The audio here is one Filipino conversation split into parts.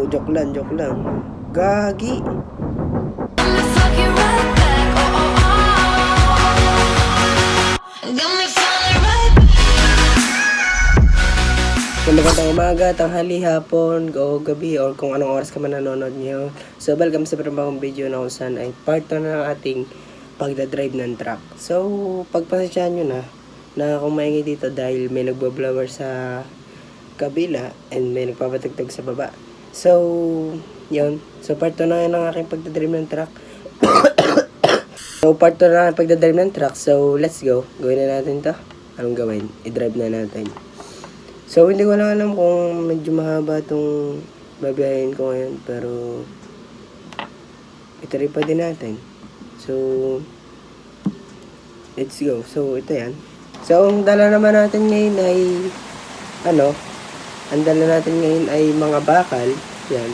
joke lang, joke lang. Gagi. So, magandang umaga, tanghali, hapon, o gabi, or kung anong oras ka man nanonood nyo. So, welcome sa panibagong video na kung saan ay part 2 na ng ating pagdadrive ng truck. So, pagpasensyahan nyo na kung maingay dito dahil may nagbablower sa kabila and may nagpapatagtag sa baba. So, yun. So, part 2 na yun ng aking pagdadrive ng truck. So, part 2 na ng pagdadrive ng truck. So, let's go. Gawin na natin to. Anong gawin? I-drive na natin. So, hindi ko lang alam kung medyo mahaba itong babiyahin ko ngayon. Pero, itry pa din natin. So, let's go. So, ito yan. So, ang dala naman natin ngayon ay, ang dala natin ngayon ay mga bakal. Yan.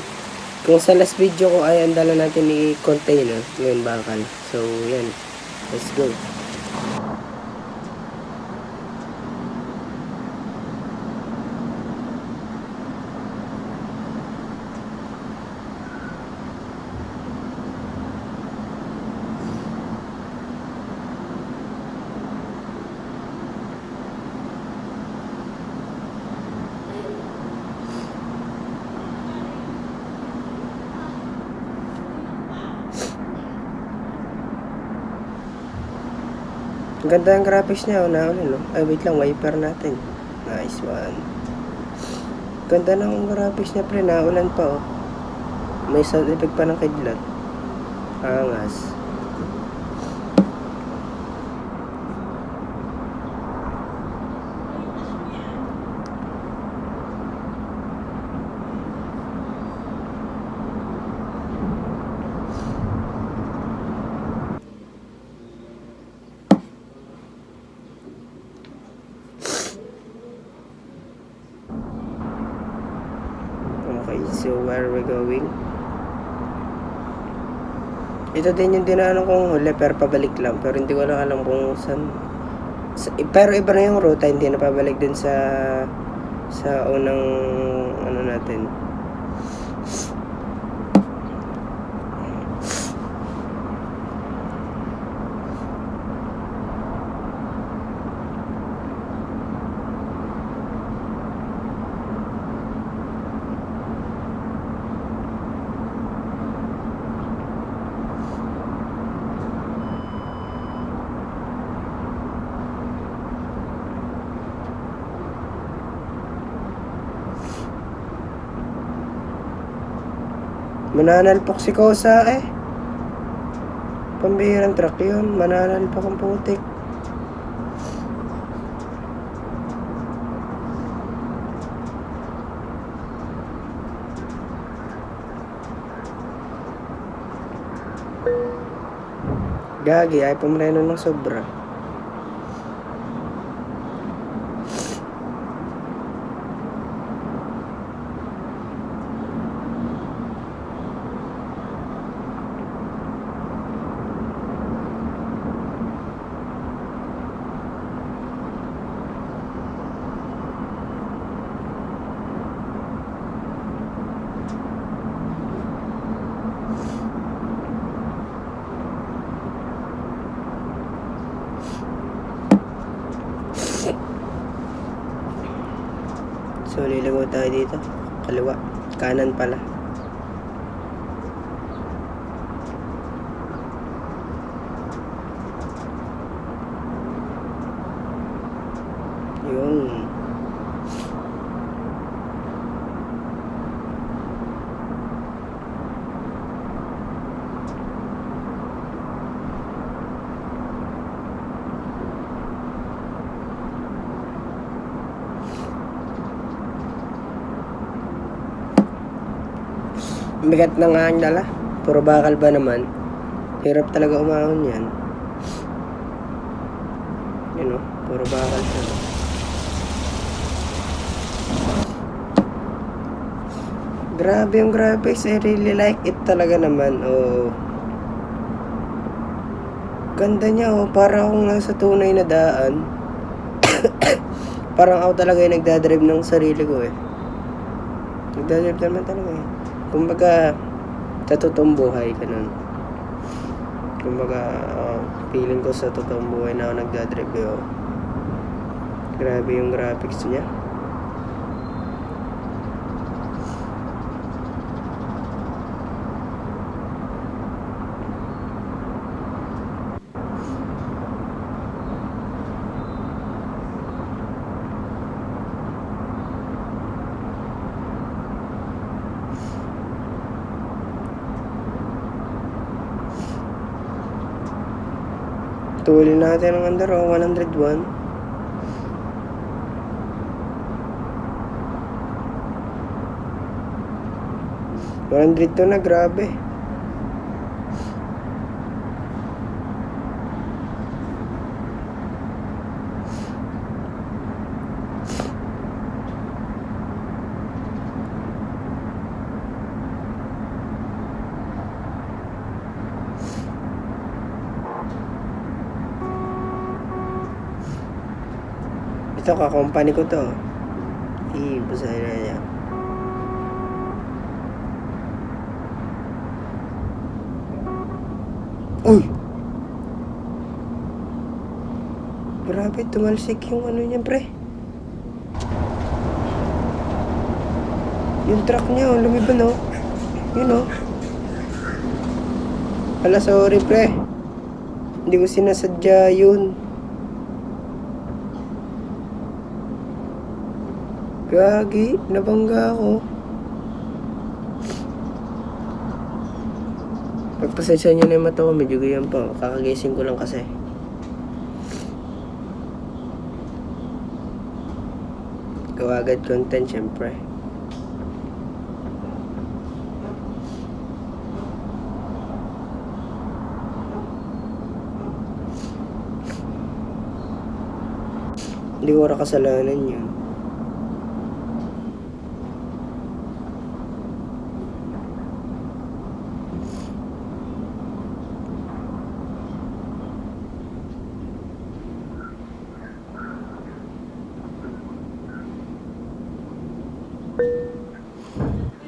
Kung sa last video ko ay ang dala natin ay container. Ngayon, bakal. So, yan. Let's go. Ang ganda ng graphics niya, no? Ay, wait lang, wiper natin. Nice one. Ganda ng graphics niya, pre, naulan pa, oh. May sound effect pa ng kidlat. Angas. Okay, so where are we going? Ito din yung dinaanan kong huli, pero pabalik lang. Pero hindi ko lang alam kung saan. Pero iba na yung ruta, hindi na pabalik din sa unang natin. Mananalpok si Kosa eh. Pambihirang truck yun. Mananalpok ang putik. Gagi, ay pumreno ng sobra. So, liligaw tayo dito. Kaliwa. Kanan pala. Yun. Bigat na nga ang dala. Puro bakal ba naman? Hirap talaga umahon yan. Yun o, puro bakal siya. Grabe yung graphics. I really like it talaga naman. Oh. Ganda niya oh. Para akong nasa tunay na daan. Parang ako talaga yung nagdadrive ng sarili ko eh. Nagdadrive naman talaga eh. Kumbaga, sa totoong buhay, ganun. Kumbaga, feeling ko sa totoong buhay na ako nagdadrive yun. Grabe yung graphics niya. Tuloy natin ang under 101. $102 na, grabe. Ito ka-company ko to. Basahin na niya. Uy! Grabe, tumalsik yung ano niya, pre. Yung truck niya, lumiban, oh. Yun, oh. Hala, sorry, pre. Hindi ko sinasadya yun. Gagi, nabangga ako. Pagpasensya nyo na yung mata ko, medyo ganyan pa. Kakagising ko lang kasi. Gawa agad content, syempre. Hindi ko wala kasalanan yun.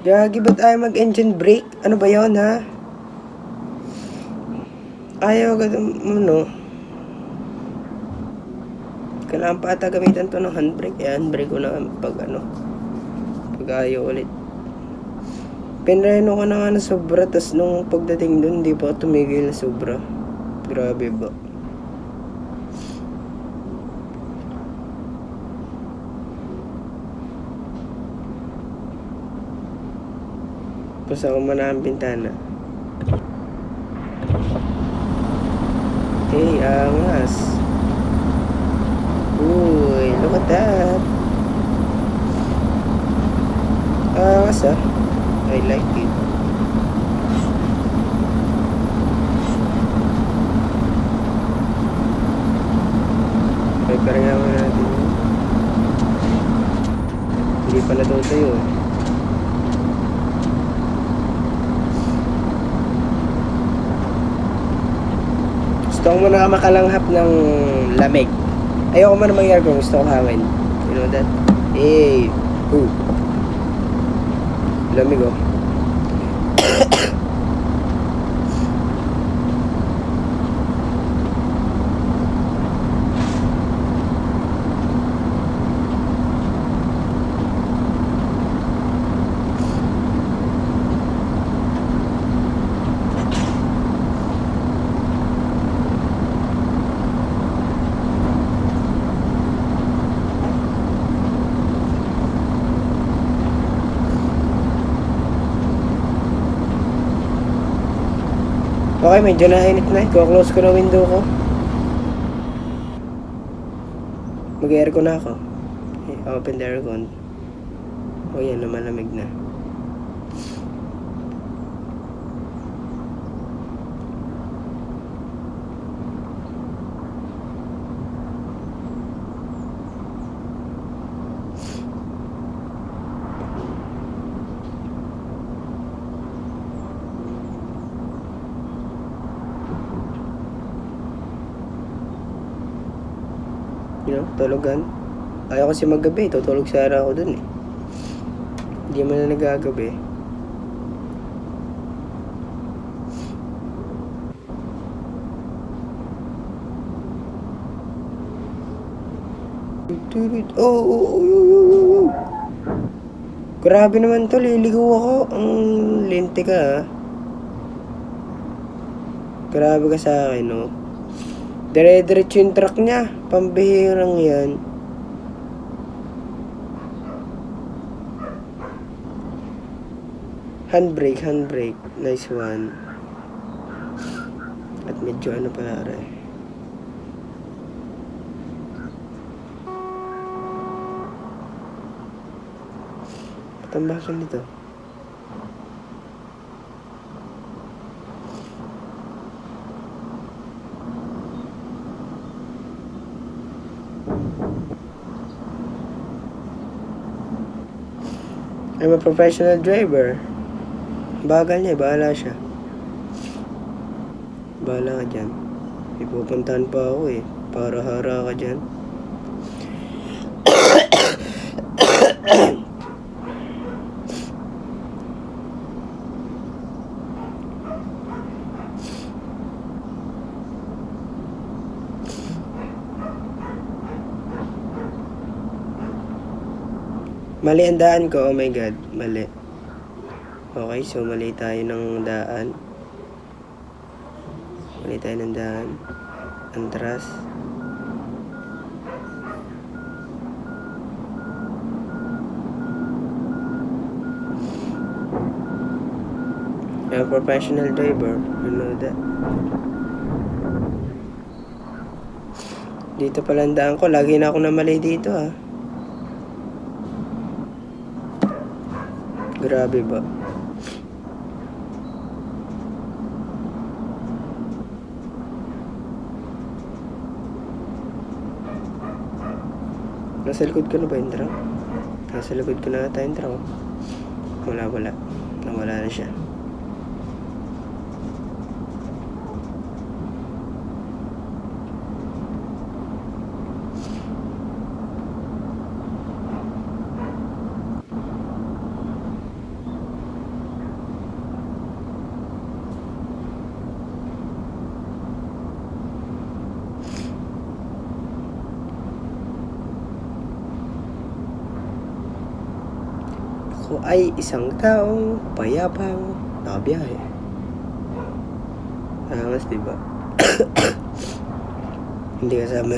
Gagi, ba't ayaw mag-engine brake? Ano ba yun, ha? Ayaw agad, ano? Kailangan pa ata gamitan to ng handbrake. Handbrake ko na pag pag ayaw ulit. Pinreno ko na nga na sobra, tas nung pagdating dun, di pa tumigil na sobra. Grabe ba? Basta ko muna ang bintana. Okay, angas. Uy, look at that. Angas, ah. I like it. Okay, parang nga natin. Hindi pala tayo. Gusto ko muna makalanghap ng lamig. Ayoko man mangyari kung gusto ko hangin. You know that? Lamig, oh. Okay, medyo nainit na. Close ko na window ko. Mag-aircon na ako. Okay, open the aircon. O yan, lumalamig na. You know, tulugan. Ayaw kasi maggabi, tutulog sana ako dun eh. Hindi man na nagagabi. Oh, oh, oh, oh, oh, oh. Grabe naman to, liligaw ako. Ang lente ka, ha. Grabe ka sa akin, no. Dire-diretso yung truck niya. Pambihirang yan. Handbrake, handbrake. Nice one. At medyo ano pala rin. Patambakan nito. I'm a professional driver. Bagal niya, bahala siya. Bahala ka dyan. Ipupuntahan pa ako eh. Para hara ka dyan. Mali ang daan ko, oh my god, mali. Okay, so mali tayo ng daan. Mali tayo ng daan. Antras. I'm a professional driver, you know that. Dito pala ang daan ko, lagi na ako na mali dito ah. Grabe ba? Nasa likod ko na ba yung truck? Nasa likod ko na ata yung truck. Wala. Nawala na siya. Ako ay isang taong payapang nakabiyahe. Angas, diba? Hindi kasama.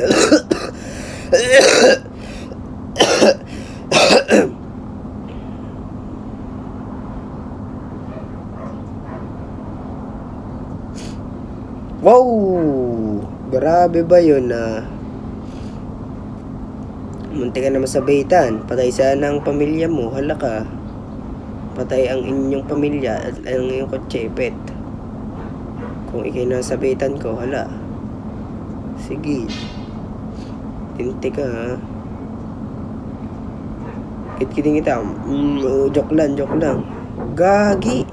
Wow! Grabe ba yun ah? Munti ka na masabitan. Patay sana ang pamilya mo. Hala ka. Patay ang inyong pamilya at ang iyong kotsepet. Kung ikay nasabitan ko, hala. Sige. Tinti ka ha. Kit-kiting kita. Joke lang. Gagi.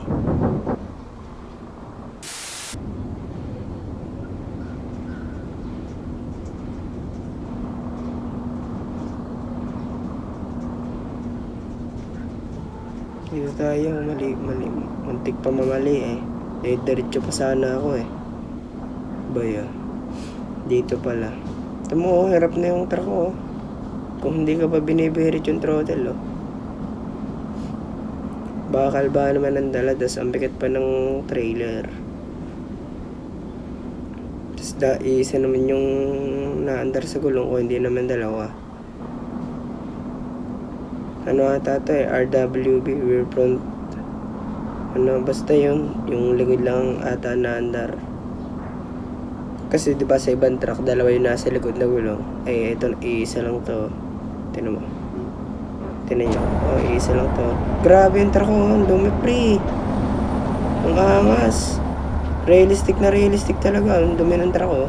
Dito tayo, mali. Muntik pa mamali eh. Diretso pa sana ako eh. Baya. Dito pala. Ito mo, hirap na yung truck ko. Kung hindi ka pa binibirit yung throttle, oh. Bakal ba naman ang dala, tas ang bigat pa ng trailer. Tas isa naman yung naandar sa gulong ko, hindi naman dalawa. Ano ata to eh, RWB, rear front. Ano, basta yung likod lang ata naandar. Kasi diba sa ibang truck, dalawa yung nasa likod na gulong. Eh, ito, isa lang to. Tinan mo. Tinan nyo. Oh, isa lang to. Grabe yung truck ko. Ang dumi, pre. Ang angas. Realistic talaga. Ang dumi ng truck ko.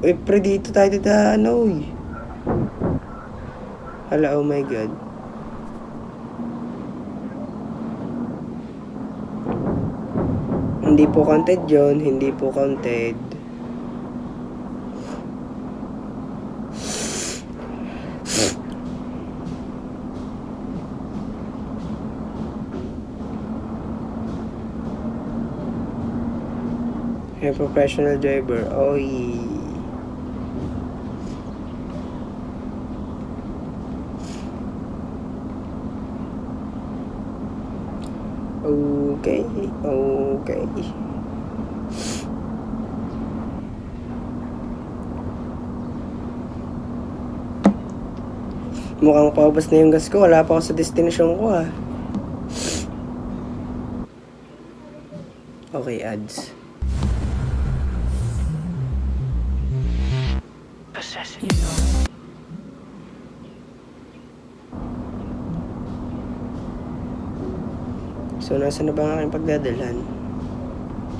Uy, pre, dito tayo ano, uy. Hala, oh my god. Hindi po counted yun. Hindi po counted. Hey, professional driver. Oy. Okay, okay. Mukhang paubos na yung gas ko. Wala pa ako sa destination ko ah. Okay, ads. So, nasa na ba ang aking pagdadalhan?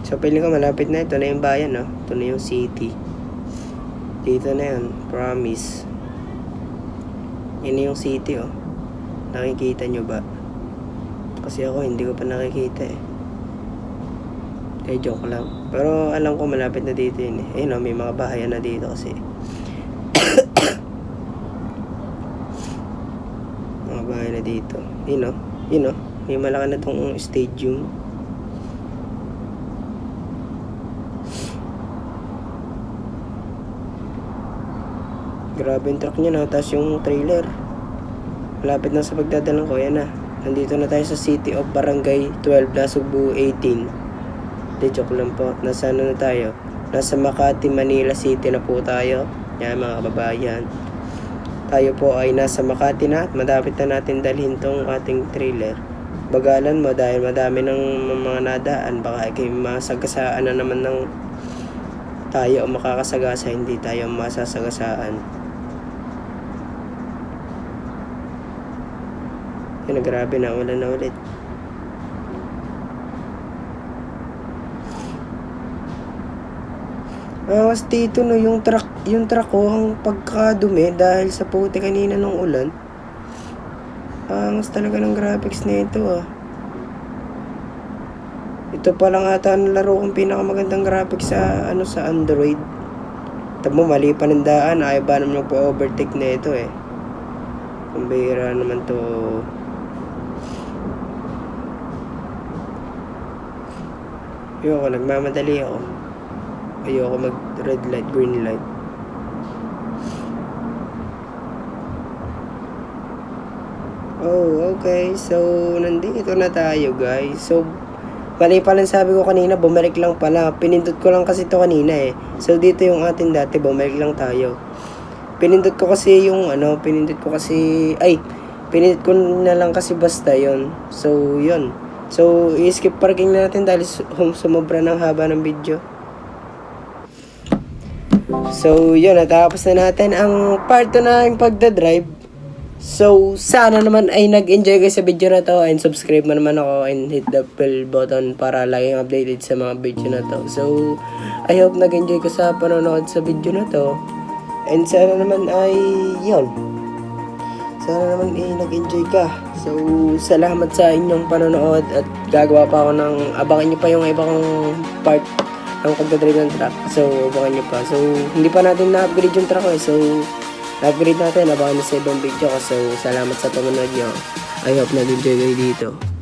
So, piling ko malapit na. Ito na yung bayan, no? Ito na yung city. Dito na yun. Promise. Yan yung city, oh. Nakikita nyo ba? Kasi ako, hindi ko pa nakikita, eh. Joke lang. Pero, alam ko malapit na dito yun, eh. Ayun, oh, may mga bahayan na dito kasi. Mga bahay na dito. Yun, oh. Yun, oh. May malaki na tong stadium. Grabe yung truck niya na. Tapos yung trailer. Malapit na sa pagdadalang ko. Yan na. Nandito na tayo sa City of Barangay 12, Nasugbu 18. De, joke lang po. Nasa ano na tayo? Nasa Makati, Manila City na po tayo. Yan mga kababayan. Tayo po ay nasa Makati na at madapit na natin dalhin tong ating trailer. Bagalan mo dahil madami ng mga nadaan, baka kayo masagasaan na naman ng tayo o makakasagasa, hindi tayo masasagasaan. Yan, grabe na, wala na ulit. Kasi dito no, yung truck ko ang pagkadumi dahil sa puti kanina ng ulan. Angas talaga ng graphics nito ah. Ito pa lang ata ang laro kong pinakamagandang graphics sa sa Android. Tamo mali pa ng daan, ay ba naman po overtake na ito eh. Kumbira naman to. Ayoko, nagmamadali ako. Ayoko mag red light, green light. Oh, okay. So, nandito na tayo, guys. So, mali pala sabi ko kanina, bumalik lang pala. Pinindot ko lang kasi to kanina eh. So, dito yung atin dati, bumalik lang tayo. Pinindot ko kasi yung pinindot ko na lang kasi basta yon. So, yun. So, i-skip parking natin dahil sumobra ng haba ng video. So, yun. Natapos na natin ang part 2 na yung pagdadrive. So, sana naman ay nag-enjoy kayo sa video na to and subscribe mo naman ako and hit the bell button para laging updated sa mga video na to. So, I hope nag-enjoy ka sa panonood sa video na to. And sana naman ay yun. Sana naman ay nag-enjoy ka. So, salamat sa inyong panonood at gagawa pa ako ng, abangan nyo pa yung iba kong part ng pagdadrive ng truck. So, abangan nyo pa. So, hindi pa natin na-upgrade yung truck eh. So, upgrade natin, abangan nyo sa ibang video ko. So, salamat sa panonood nyo. I hope nag-enjoy kayo dito.